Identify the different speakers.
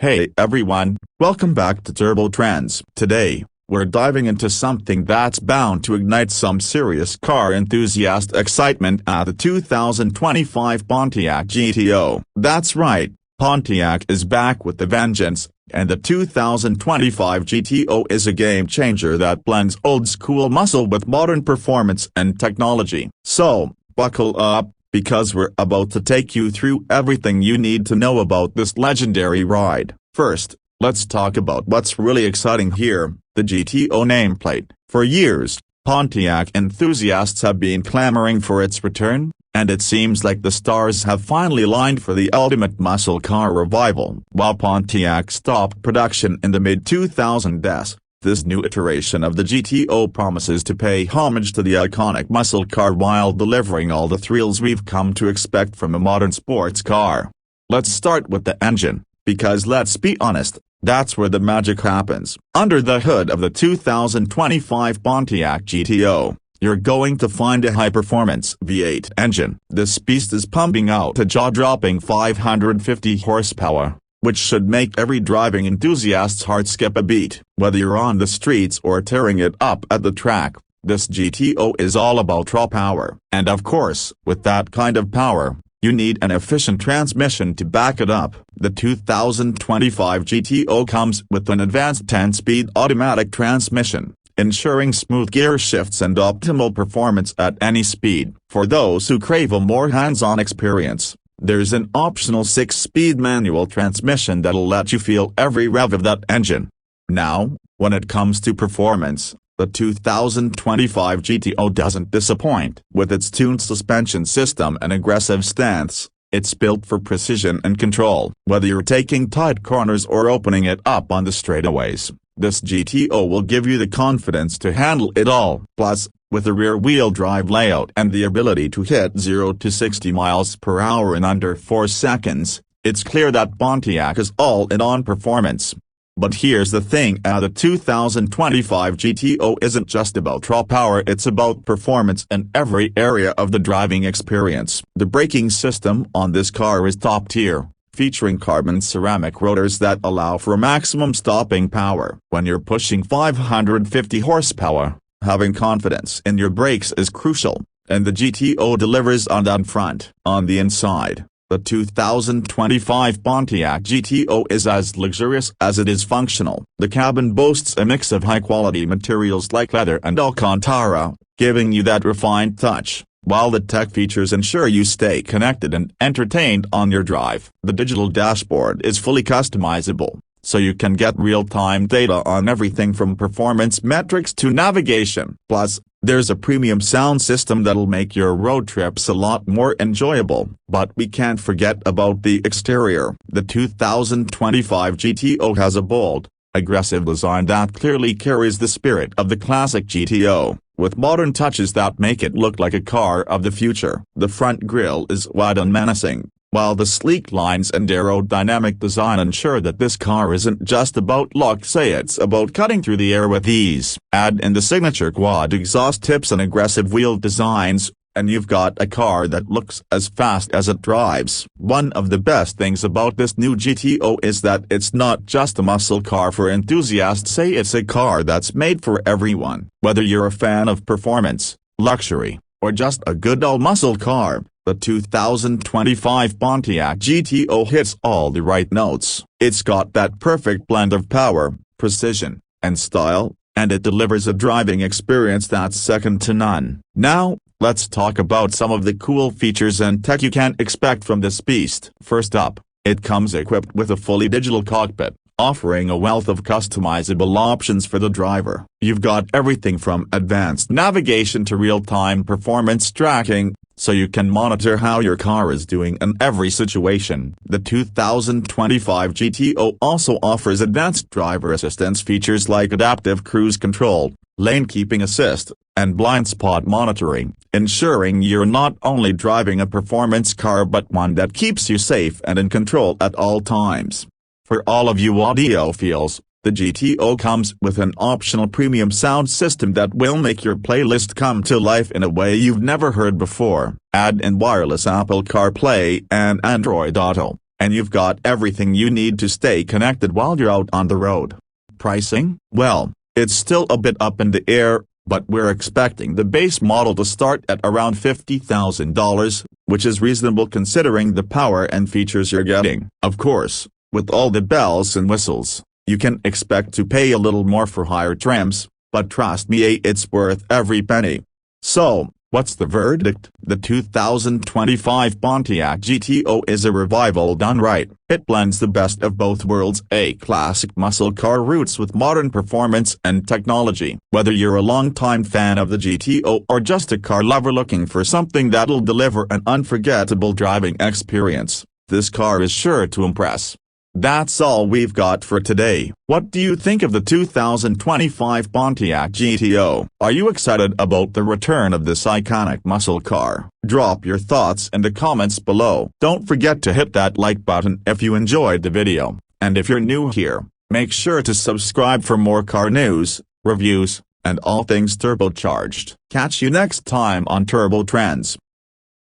Speaker 1: Hey everyone, welcome back to Turbo Trends. Today, we're diving into something that's bound to ignite some serious car enthusiast excitement at the 2025 Pontiac GTO. That's right, Pontiac is back with a vengeance, and the 2025 GTO is a game-changer that blends old-school muscle with modern performance and technology. So, buckle up, because we're about to take you through everything you need to know about this legendary ride. First, let's talk about what's really exciting here, the GTO nameplate. For years, Pontiac enthusiasts have been clamoring for its return, and it seems like the stars have finally aligned for the ultimate muscle car revival. While Pontiac stopped production in the mid-2000s, this new iteration of the GTO promises to pay homage to the iconic muscle car while delivering all the thrills we've come to expect from a modern sports car. Let's start with the engine, because let's be honest, that's where the magic happens. Under the hood of the 2025 Pontiac GTO, you're going to find a high-performance V8 engine. This beast is pumping out a jaw-dropping 550 horsepower, which should make every driving enthusiast's heart skip a beat. Whether you're on the streets or tearing it up at the track, this GTO is all about raw power. And of course, with that kind of power, you need an efficient transmission to back it up. The 2025 GTO comes with an advanced 10-speed automatic transmission, ensuring smooth gear shifts and optimal performance at any speed. For those who crave a more hands-on experience, there's an optional 6-speed manual transmission that'll let you feel every rev of that engine. Now, when it comes to performance, the 2025 GTO doesn't disappoint. With its tuned suspension system and aggressive stance, it's built for precision and control. Whether you're taking tight corners or opening it up on the straightaways, this GTO will give you the confidence to handle it all. Plus, with a rear-wheel drive layout and the ability to hit 0 to 60 miles per hour in under 4 seconds, it's clear that Pontiac is all in on performance. But here's the thing, the 2025 GTO isn't just about raw power, it's about performance in every area of the driving experience. The braking system on this car is top tier, featuring carbon ceramic rotors that allow for maximum stopping power. When you're pushing 550 horsepower, having confidence in your brakes is crucial, and the GTO delivers on that front. On the inside, the 2025 Pontiac GTO is as luxurious as it is functional. The cabin boasts a mix of high-quality materials like leather and Alcantara, giving you that refined touch, while the tech features ensure you stay connected and entertained on your drive. The digital dashboard is fully customizable, so you can get real-time data on everything from performance metrics to navigation. Plus, there's a premium sound system that'll make your road trips a lot more enjoyable. But we can't forget about the exterior. The 2025 GTO has a bold, aggressive design that clearly carries the spirit of the classic GTO, with modern touches that make it look like a car of the future. The front grille is wide and menacing, while the sleek lines and aerodynamic design ensure that this car isn't just about luck, it's about cutting through the air with ease. Add in the signature quad exhaust tips and aggressive wheel designs, and you've got a car that looks as fast as it drives. One of the best things about this new GTO is that it's not just a muscle car for enthusiasts, it's a car that's made for everyone. Whether you're a fan of performance, luxury, or just a good old muscle car, the 2025 Pontiac GTO hits all the right notes. It's got that perfect blend of power, precision, and style, and it delivers a driving experience that's second to none. Now, let's talk about some of the cool features and tech you can expect from this beast. First up, it comes equipped with a fully digital cockpit, offering a wealth of customizable options for the driver. You've got everything from advanced navigation to real-time performance tracking, so you can monitor how your car is doing in every situation. The 2025 GTO also offers advanced driver assistance features like adaptive cruise control, lane keeping assist, and blind spot monitoring, ensuring you're not only driving a performance car but one that keeps you safe and in control at all times. For all of you audiophiles, the GTO comes with an optional premium sound system that will make your playlist come to life in a way you've never heard before. Add in wireless Apple CarPlay and Android Auto, and you've got everything you need to stay connected while you're out on the road. Pricing? Well, it's still a bit up in the air, but we're expecting the base model to start at around $50,000, which is reasonable considering the power and features you're getting. Of course, with all the bells and whistles, you can expect to pay a little more for higher trims, but trust me, it's worth every penny. So, what's the verdict? The 2025 Pontiac GTO is a revival done right. It blends the best of both worlds, a classic muscle car roots with modern performance and technology. Whether you're a longtime fan of the GTO or just a car lover looking for something that'll deliver an unforgettable driving experience, this car is sure to impress. That's all we've got for today. What do you think of the 2025 Pontiac GTO? Are you excited about the return of this iconic muscle car? Drop your thoughts in the comments below. Don't forget to hit that like button if you enjoyed the video, and if you're new here, make sure to subscribe for more car news, reviews, and all things turbocharged. Catch you next time on Turbo Trends.